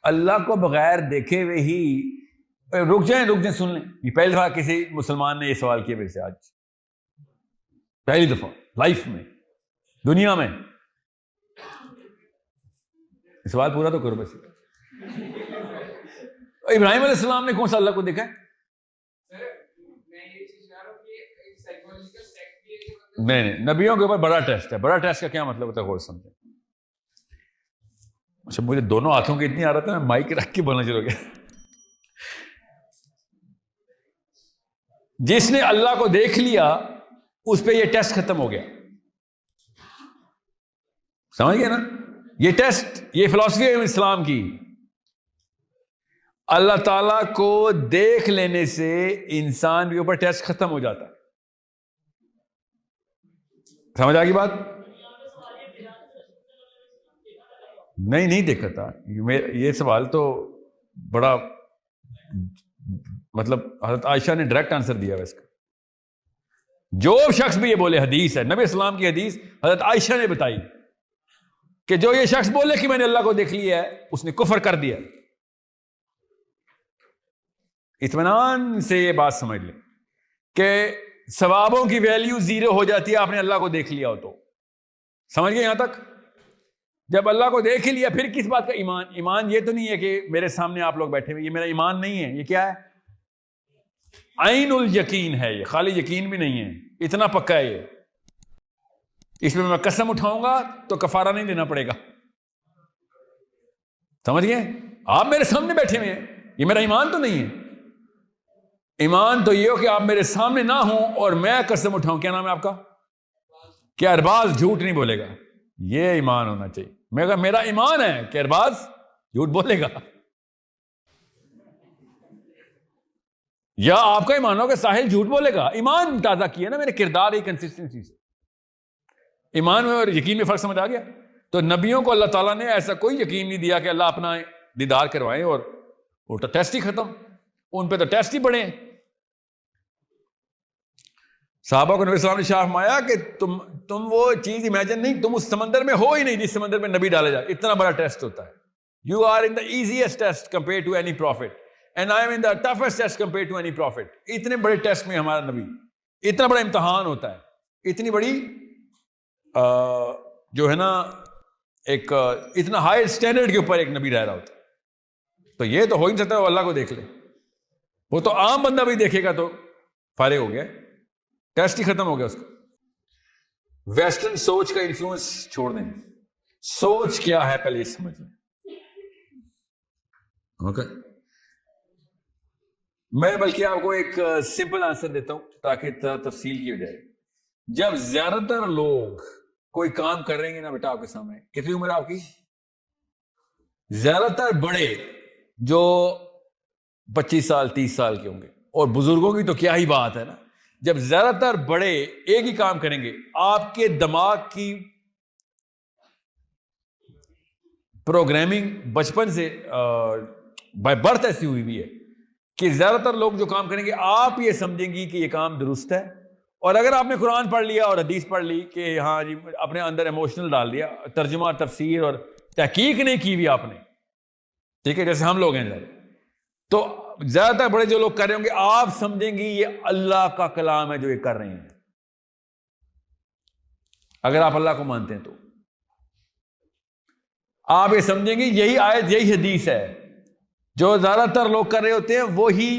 اللہ کو بغیر دیکھے ہوئے ہی رک جائیں سن لیں. یہ پہلی دفعہ کسی مسلمان نے یہ سوال کیا میرے سے آج, پہلی دفعہ لائف میں, دنیا میں. سوال پورا تو کرو بس. ابراہیم علیہ السلام نے کون سا اللہ کو دیکھا ہے؟ نہیں, نبیوں کے اوپر بڑا ٹیسٹ ہے. بڑا ٹیسٹ کا کیا مطلب ہوتا ہے غور سمجھیں. اچھا, مجھے دونوں ہاتھوں کی اتنی عادت ہے, میں مائک رکھ کے بولنا شروع ہو گیا. جس نے اللہ کو دیکھ لیا اس پہ یہ ٹیسٹ ختم ہو گیا. سمجھ گئے نا؟ یہ ٹیسٹ, یہ فلسفی ہے اسلام کی. اللہ تعالیٰ کو دیکھ لینے سے انسان کے اوپر ٹیسٹ ختم ہو جاتا ہے. سمجھ آ گئی بات؟ نہیں دیکھا تھا. یہ سوال تو بڑا, مطلب حضرت عائشہ نے ڈائریکٹ آنسر دیا ہے اس کا. جو شخص بھی یہ بولے, حدیث ہے نبی اسلام کی حدیث حضرت عائشہ نے بتائی کہ جو یہ شخص بولے کہ میں نے اللہ کو دیکھ لیا ہے, اس نے کفر کر دیا. اطمینان سے یہ بات سمجھ لیں کہ ثوابوں کی ویلیو زیرو ہو جاتی ہے آپ نے اللہ کو دیکھ لیا ہو تو. سمجھ گئے یہاں تک؟ جب اللہ کو دیکھ ہی لیا پھر کس بات کا ایمان؟ ایمان یہ تو نہیں ہے کہ میرے سامنے آپ لوگ بیٹھے ہوئے, یہ میرا ایمان نہیں ہے. یہ کیا ہے؟ عین الیقین ہے. یہ خالی یقین بھی نہیں ہے, اتنا پکا ہے یہ. اس میں میں قسم اٹھاؤں گا تو کفارہ نہیں دینا پڑے گا. سمجھ گئے؟ آپ میرے سامنے بیٹھے ہوئے ہیں, یہ میرا ایمان تو نہیں ہے. ایمان تو یہ ہو کہ آپ میرے سامنے نہ ہوں اور میں قسم اٹھاؤں. کیا نام ہے آپ کا؟ کہ ارباز جھوٹ نہیں بولے گا. یہ ایمان ہونا چاہیے. میرا ایمان ہے کہ ارباز جھوٹ بولے گا. یا آپ کا ایمان ہو کہ ساحل جھوٹ بولے گا. ایمان تازہ کیا نا میں نے, کردار ہی کنسسٹنسی سے. ایمان میں اور یقین میں فرق سمجھ آ گیا؟ تو نبیوں کو اللہ تعالیٰ نے ایسا کوئی یقین نہیں دیا کہ اللہ اپنا دیدار کروائیں اور وہ تو ٹیسٹ ہی ختم. ان پہ تو ٹیسٹ ہی بڑے ہیں. صحابہ کو نبی صلی اللہ علیہ وسلم نے فرمایا کہ تم وہ چیز امیجن نہیں, تم اس سمندر میں ہو ہی نہیں جس سمندر میں نبی ڈالے جائے. اتنا بڑا ٹیسٹ ہوتا ہے. You are in the easiest test compare to any prophet and I am in the toughest test compare to any prophet. اتنے بڑے ٹیسٹ میں ہمارا نبی, اتنا بڑا امتحان ہوتا ہے, اتنی بڑی جو ہے نا ایک اتنا ہائی اسٹینڈرڈ کے اوپر ایک نبی رہ رہا ہوتا ہے. تو یہ تو ہو ہی نہیں سکتا وہ اللہ کو دیکھ لے. وہ تو عام بندہ بھی دیکھے گا تو فارغ ہو گیا, ٹیسٹ ہی ختم ہو گیا اس کا. ویسٹرن سوچ کا انفلوئنس چھوڑ دیں. سوچ کیا ہے پہلے یہ سمجھ لیں. اوکے, میں بلکہ آپ کو ایک سمپل آنسر دیتا ہوں تاکہ تفصیل کی ہو جائے. جب زیادہ تر لوگ کوئی کام کر رہے ہیں نا بیٹا آپ کے سامنے, کتنی عمر ہے آپ کی؟ زیادہ تر بڑے جو 25 سال 30 سال کے ہوں گے, اور بزرگوں کی تو کیا ہی بات ہے نا. جب زیادہ تر بڑے ایک ہی کام کریں گے, آپ کے دماغ کی پروگرامنگ بچپن سے بائی برتھ ایسی ہوئی بھی ہے کہ زیادہ تر لوگ جو کام کریں گے آپ یہ سمجھیں گی کہ یہ کام درست ہے. اور اگر آپ نے قرآن پڑھ لیا اور حدیث پڑھ لی کہ ہاں جی اپنے اندر ایموشنل ڈال دیا, ترجمہ تفسیر اور تحقیق نہیں کی بھی آپ نے, ٹھیک ہے, جیسے ہم لوگ ہیں, تو زیادہ تر بڑے جو لوگ کر رہے ہوں گے آپ سمجھیں گی یہ اللہ کا کلام ہے جو یہ کر رہے ہیں, اگر آپ اللہ کو مانتے ہیں تو آپ یہ سمجھیں گے یہی آیت یہی حدیث ہے. جو زیادہ تر لوگ کر رہے ہوتے ہیں وہی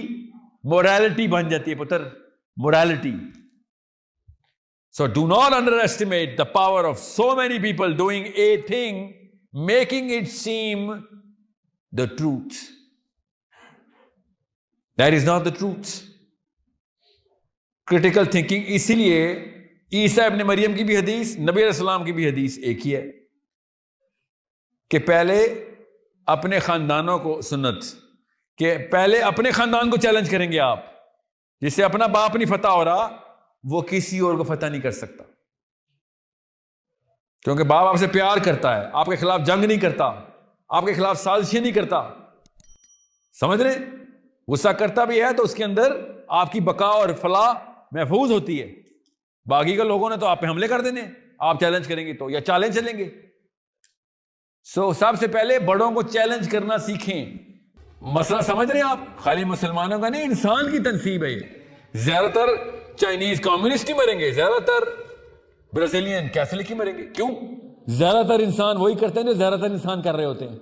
موریلٹی بن جاتی ہے پتر, morality. So do not underestimate the power of so many people doing a thing, making it seem the truth. That is not the truth. Critical thinking. اسی لیے عیسیٰ ابن مریم کی بھی حدیث, نبی علیہ السلام کی بھی حدیث ایک ہی ہے کہ پہلے اپنے خاندانوں کو, سنت کہ پہلے اپنے خاندان کو چیلنج کریں گے آپ. جس سے اپنا باپ نہیں فتح ہو رہا وہ کسی اور کو فتح نہیں کر سکتا, کیونکہ باپ آپ سے پیار کرتا ہے, آپ کے خلاف جنگ نہیں کرتا, آپ کے خلاف سازشیں نہیں کرتا. سمجھ رہے؟ غصہ کرتا بھی ہے تو اس کے اندر آپ کی بقا اور فلاح محفوظ ہوتی ہے. باقی کے لوگوں نے تو آپ پہ حملے کر دینے, آپ چیلنج کریں گے تو, یا چیلنج چلیں گے. سو سب سے پہلے بڑوں کو چیلنج کرنا سیکھیں. مسئلہ سمجھ رہے ہیں آپ؟ خالی مسلمانوں کا نہیں، انسان کی تنصیب ہے یہ. زیادہ تر چائنیز کمیونسٹ ہی مریں گے، زیادہ تر برازیلین کیتھولک ہی مریں گے. کیوں؟ زیادہ تر انسان وہی کرتے ہیں جو زیادہ تر انسان کر رہے ہوتے ہیں.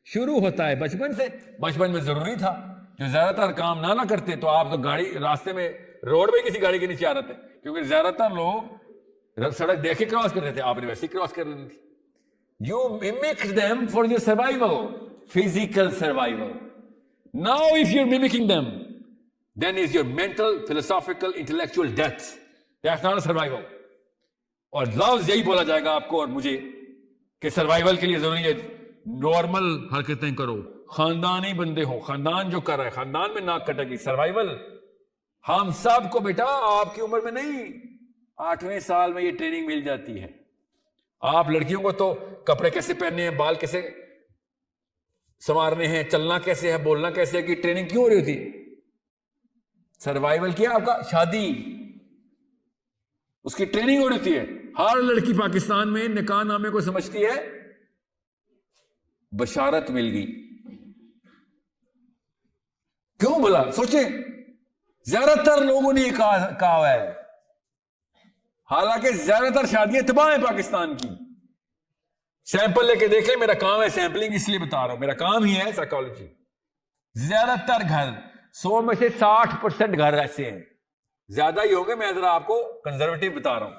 شروع ہوتا ہے بچپن سے. بچپن میں ضروری تھا، جو زیادہ تر کام نہ کرتے تو آپ تو گاڑی راستے میں روڈ میں کسی گاڑی کے نیچے آ رہے تھے، کیونکہ زیادہ تر لوگ سڑک دیکھ کے کراس کر رہے تھے، آپ نے ویسے ہی کراس کر لینی تھی. You mimic them for your survival, physical survival. Now if you're mimicking them, then is your mental, philosophical, intellectual death. That's not a survival. اور لفظ یہی بولا جائے گا آپ کو اور مجھے کہ سروائیول کے لیے ضروری ہے نارمل حرکتیں کرو، خاندانی بندے ہو. خاندان جو کر رہا ہے، خاندان میں ناک کٹے گی. سروائیول ہم سب کو بیٹا آپ کی عمر میں نہیں، 8ویں سال میں یہ ٹریننگ مل جاتی ہے. آپ لڑکیوں کو تو کپڑے کیسے پہننے ہیں، بال کیسے سنوارنے ہیں، چلنا کیسے ہے، بولنا کیسے ہے، کی ٹریننگ کیوں ہو رہی ہوتی؟ سروائیول کیا آپ کا؟ شادی، اس کی ٹریننگ ہو رہی ہوتی ہے. ہر لڑکی پاکستان میں نکاح نامے کو سمجھتی ہے بشارت مل گئی. کیوں بولا؟ سوچیں، زیادہ تر لوگوں نے یہ کہا ہوا ہے، حالانکہ زیادہ تر شادیاں تباہ ہیں پاکستان کی. سیمپل لے کے دیکھ لیں، میرا کام ہے سیمپلنگ، اس لیے بتا رہا ہوں، میرا کام ہی ہے سائیکالوجی. زیادہ تر گھر 100 میں سے 60% گھر ایسے ہیں، زیادہ ہی ہوں گے، میں ذرا آپ کو کنزرویٹو بتا رہا ہوں،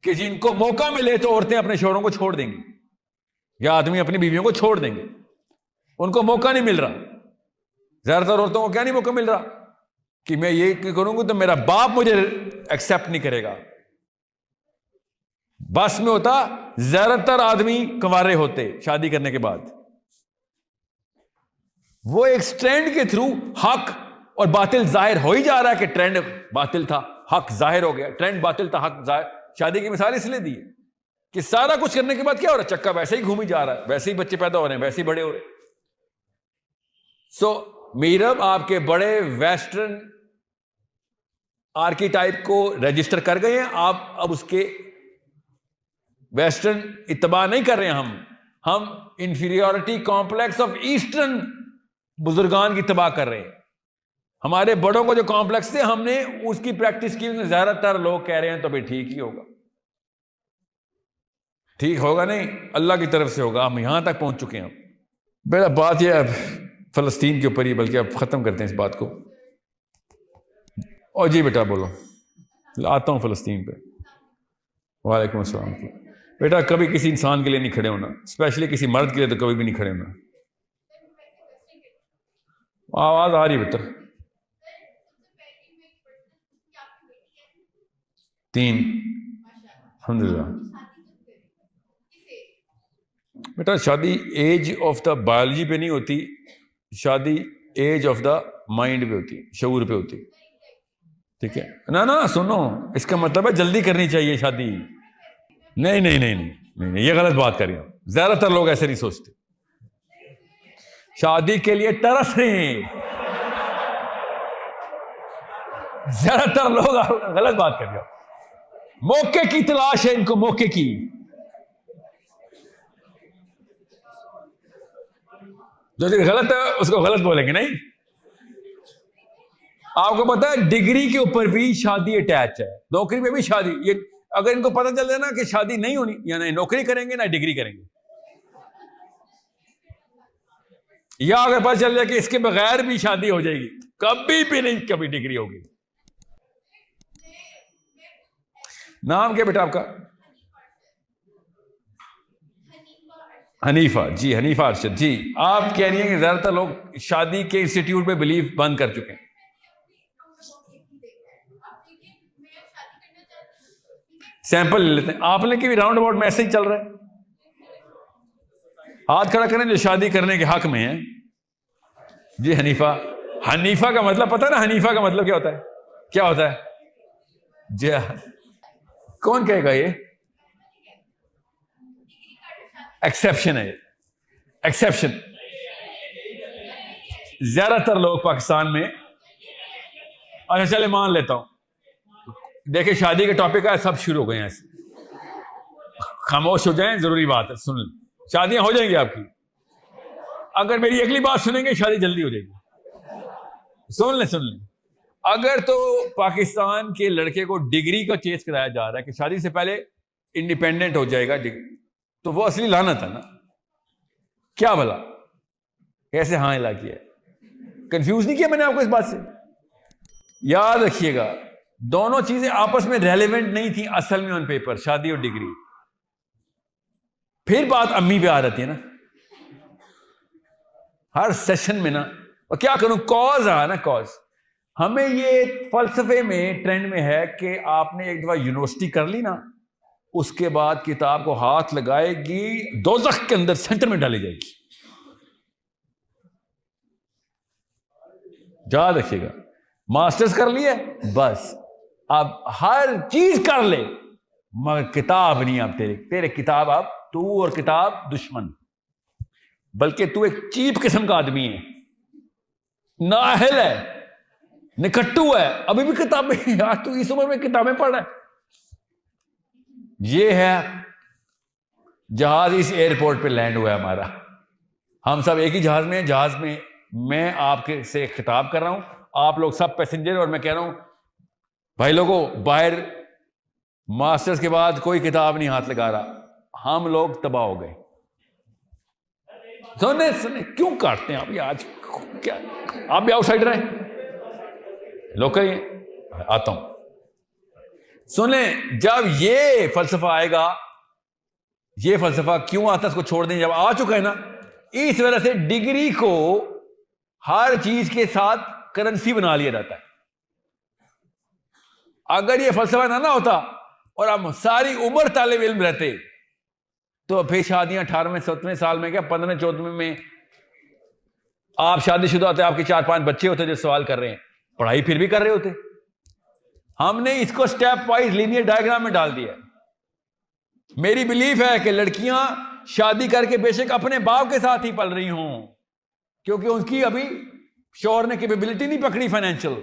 کہ جن کو موقع ملے تو عورتیں اپنے شوہروں کو چھوڑ دیں گی یا آدمی اپنی بیویوں کو چھوڑ دیں گے. ان کو موقع نہیں مل رہا. زیادہ تر عورتوں کو کیا نہیں موقع مل رہا کہ میں یہ کروں گی تو میرا باپ مجھے ایکسپٹ نہیں کرے گا. بس میں ہوتا زیادہ تر آدمی کنوارے ہوتے شادی کرنے کے بعد. وہ ایک ٹرینڈ کے تھرو حق اور باطل ظاہر ہو ہی جا رہا ہے کہ ٹرینڈ باطل تھا، حق ظاہر ہو گیا. ٹرینڈ باطل تھا، حق ظاہر. شادی کی مثال اس لیے دی ہے کہ سارا کچھ کرنے کے بعد کیا ہو رہا ہے؟ چکا ویسے ہی گھومی جا رہا ہے، ویسے ہی بچے پیدا ہو رہے ہیں، ویسے ہی بڑے ہو رہے ہیں. سو میرب آپ کے بڑے ویسٹرن آرکیٹائپ کو رجسٹر کر گئے ہیں. آپ اب اس کے ویسٹرن اتباع نہیں کر رہے ہیں. ہم انفیریورٹی کمپلیکس آف ایسٹرن بزرگان کی اتباع کر رہے ہیں. ہمارے بڑوں کو جو کمپلیکس تھے ہم نے اس کی پریکٹس کی. زیادہ تر لوگ کہہ رہے ہیں تو بھی ٹھیک ہی ہوگا. ٹھیک ہوگا نہیں، اللہ کی طرف سے ہوگا. ہم یہاں تک پہنچ چکے ہیں. میرا بات یہ اب فلسطین کے اوپر ہی، بلکہ اب ختم کرتے ہیں اس بات کو. اور جی بیٹا بولو، آتا ہوں فلسطین پہ. وعلیکم السلام. بیٹا کبھی کسی انسان کے لیے نہیں کھڑے ہونا، اسپیشلی کسی مرد کے لیے تو کبھی بھی نہیں کھڑے ہونا. آواز آ رہی ہے بہتر. 3 الحمدللہ. بیٹا شادی ایج آف دا بایولوجی پہ نہیں ہوتی، شادی ایج آف دا مائنڈ پہ ہوتی، شعور پہ ہوتی. ٹھیک ہے نا سنو، اس کا مطلب ہے جلدی کرنی چاہیے شادی. نہیں نہیں نہیں نہیں نہیں، یہ غلط بات کر رہی ہوں. زیادہ تر لوگ ایسے نہیں سوچتے. شادی کے لیے ترس رہے ہیں. زیادہ تر لوگ غلط بات کر رہے ہو. موقع کی تلاش ہے ان کو، موقع کی. جو چیز غلط ہے اس کو غلط بولیں گے. نہیں، آپ کو پتا ہے ڈگری کے اوپر بھی شادی اٹیچ ہے، نوکری پہ بھی شادی. یہ اگر ان کو پتہ چل جائے نا کہ شادی نہیں ہونی، یا نہ نوکری کریں گے نہ ڈگری کریں گے، یا اگر پتہ چل جائے کہ اس کے بغیر بھی شادی ہو جائے گی، کبھی بھی نہیں کبھی ڈگری ہوگی. نام کیا بیٹا آپ کا؟ حنیفہ. جی حنیفہ ارشد. جی آپ کہہ رہی ہیں کہ زیادہ تر لوگ شادی کے انسٹیٹیوٹ پہ بلیف بند کر چکے ہیں. سیمپل لے لیتے ہیں. آپ نے کہ راؤنڈ اباؤٹ میسج چل رہا ہے. ہاتھ کھڑا کریں جو شادی کرنے کے حق میں ہیں. جی حنیفہ. حنیفہ کا مطلب پتہ ہے نا؟ حنیفہ کا مطلب کیا ہوتا ہے؟ کیا ہوتا ہے؟ جی کون کہے گا؟ یہ ایکسیپشن ہے. ایکسیپشن. زیادہ تر لوگ پاکستان میں، اچھا چلے مان لیتا ہوں، دیکھیں شادی کے ٹاپک ہے، سب شروع ہو گئے ہیں ایسے. خاموش ہو جائیں، ضروری بات ہے، سن لیں. شادیاں ہو جائیں گی آپ کی. اگر میری اگلی بات سنیں گے شادی جلدی ہو جائے گی. سن لیں. اگر تو پاکستان کے لڑکے کو ڈگری کا چیز کرایا جا رہا ہے کہ شادی سے پہلے انڈیپینڈنٹ ہو جائے گا ڈگری, تو وہ اصلی لعنت ہے نا. کیا بھلا کیسے ہاں ہلا کیا ہے؟ کنفیوز نہیں کیا میں نے آپ کو اس بات سے؟ یاد رکھیے گا دونوں چیزیں آپس میں ریلیونٹ نہیں تھیں اصل میں آن پیپر, شادی اور ڈگری. پھر بات امی پہ آ جاتی ہے نا ہر سیشن میں نا. اور کیا کروں, کاز آ نا کاز. ہمیں یہ فلسفے میں ٹرینڈ میں ہے کہ آپ نے ایک دفعہ یونیورسٹی کر لی نا, اس کے بعد کتاب کو ہاتھ لگائے گی دوزخ کے اندر سینٹر میں ڈالی جائے گی. یاد رکھیے گا ماسٹرز کر لیے بس اب ہر چیز کر لے مگر کتاب نہیں. اب تیرے کتاب, اب تو اور کتاب دشمن, بلکہ تو ایک چیپ قسم کا آدمی ہے, نااہل ہے, نکٹو ہے, ابھی بھی کتابیں یار تو اس عمر میں کتابیں پڑھ رہا ہے. یہ ہے جہاز اس ایئرپورٹ پہ لینڈ ہوا ہے ہمارا, ہم سب ایک ہی جہاز میں ہیں. جہاز میں میں آپ کے سے خطاب کر رہا ہوں, آپ لوگ سب پیسنجر, اور میں کہہ رہا ہوں بھائی لوگوں باہر ماسٹرز کے بعد کوئی کتاب نہیں ہاتھ لگا رہا, ہم لوگ تباہ ہو گئے. سنے کیوں کاٹتے ہیں آپ یہ آج, کیا آپ بھی آؤٹ سائڈر ہیں, لوکل آتا ہوں. سنیں جب یہ فلسفہ آئے گا, یہ فلسفہ کیوں آتا ہے اس کو چھوڑ دیں, جب آ چکا ہے نا اس وجہ سے ڈگری کو ہر چیز کے ساتھ کرنسی بنا لیا جاتا ہے. اگر یہ فلسفہ نہ ہوتا اور ہم ساری عمر طالب علم رہتے تو پھر شادیاں 18ویں 17ویں سال میں, کیا 15ویں 14ویں میں آپ شادی شدہ ہوتے, آپ کے 4-5 بچے ہوتے جو سوال کر رہے ہیں, پڑھائی پھر بھی کر رہے ہوتے. ہم نے اس کو سٹیپ وائز لینئر ڈائیگرام میں ڈال دیا. میری بلیف ہے کہ لڑکیاں شادی کر کے بے شک اپنے باپ کے ساتھ ہی پل رہی ہوں, کیونکہ ان کی ابھی شوہر نے کیپیبلٹی نہیں پکڑی فائنینشل.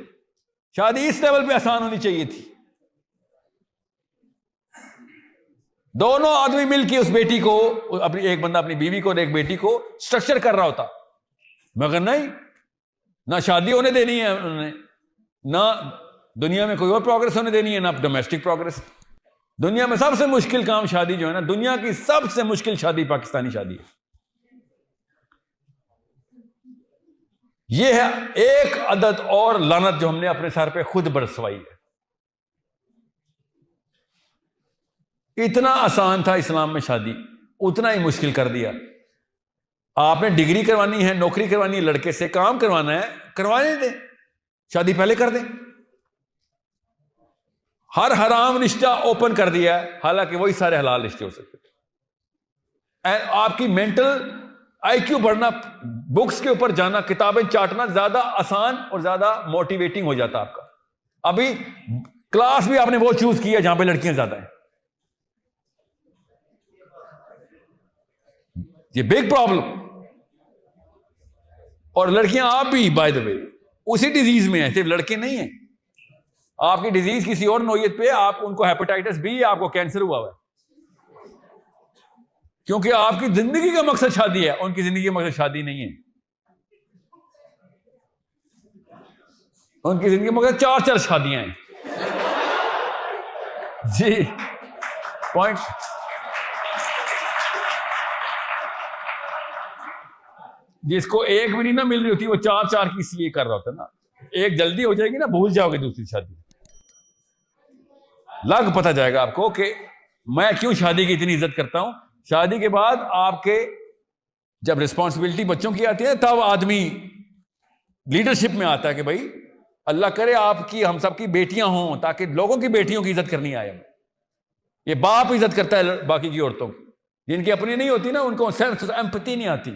شادی اس لیول پہ آسان ہونی چاہیے تھی. دونوں آدمی مل کے اس بیٹی کو, اپنی ایک بندہ اپنی بیوی کو اور ایک بیٹی کو سٹرکچر کر رہا ہوتا, مگر نہیں, نہ شادی ہونے دینی ہے انہوں نے, نہ دنیا میں کوئی اور پروگرس ہونے دینی ہے, نہ ڈومیسٹک پروگرس. دنیا میں سب سے مشکل کام شادی جو ہے نا, دنیا کی سب سے مشکل شادی پاکستانی شادی ہے. یہ ہے ایک عدد اور لعنت جو ہم نے اپنے سر پہ خود برسوائی ہے. اتنا آسان تھا اسلام میں شادی, اتنا ہی مشکل کر دیا. آپ نے ڈگری کروانی ہے, نوکری کروانی ہے, لڑکے سے کام کروانا ہے, کروانے دیں, شادی پہلے کر دیں. ہر حرام رشتہ اوپن کر دیا ہے, حالانکہ وہی سارے حلال رشتے ہو سکتے تھے. آپ کی مینٹل آئی کیو بڑھنا, بکس کے اوپر جانا, کتابیں چاٹنا زیادہ آسان اور زیادہ موٹیویٹنگ ہو جاتا آپ کا. ابھی کلاس بھی آپ نے وہ چوز کیا جہاں پہ لڑکیاں زیادہ ہیں. یہ بگ پرابلم. اور لڑکیاں آپ بھی بائی دا وے اسی ڈیزیز میں ہیں, صرف لڑکے نہیں ہیں. آپ کی ڈیزیز کسی اور نوعیت پہ, آپ ان کو ہیپاٹائٹس بی, آپ کو کینسر ہوا ہوا ہے, کیونکہ آپ کی زندگی کا مقصد شادی ہے, ان کی زندگی کا مقصد شادی نہیں ہے. ان کی زندگی کا مقصد 4 شادیاں ہیں. جی پوائنٹ. جس کو ایک بھی نہیں نہ مل رہی ہوتی وہ 4 کی اس لیے کر رہا ہوتا ہے نا. ایک جلدی ہو جائے گی نا, بھول جاؤ گے دوسری شادی, لگ پتہ جائے گا آپ کو کہ میں کیوں شادی کی اتنی عزت کرتا ہوں. شادی کے بعد آپ کے جب رسپانسبلٹی بچوں کی آتی ہے تب آدمی لیڈرشپ میں آتا ہے کہ بھائی اللہ کرے آپ کی, ہم سب کی بیٹیاں ہوں, تاکہ لوگوں کی بیٹیوں کی عزت کرنی آئے. یہ باپ عزت کرتا ہے باقی کی عورتوں کی, جن کی اپنی نہیں ہوتی نا, ان کو سینس ایمپتھی نہیں آتی.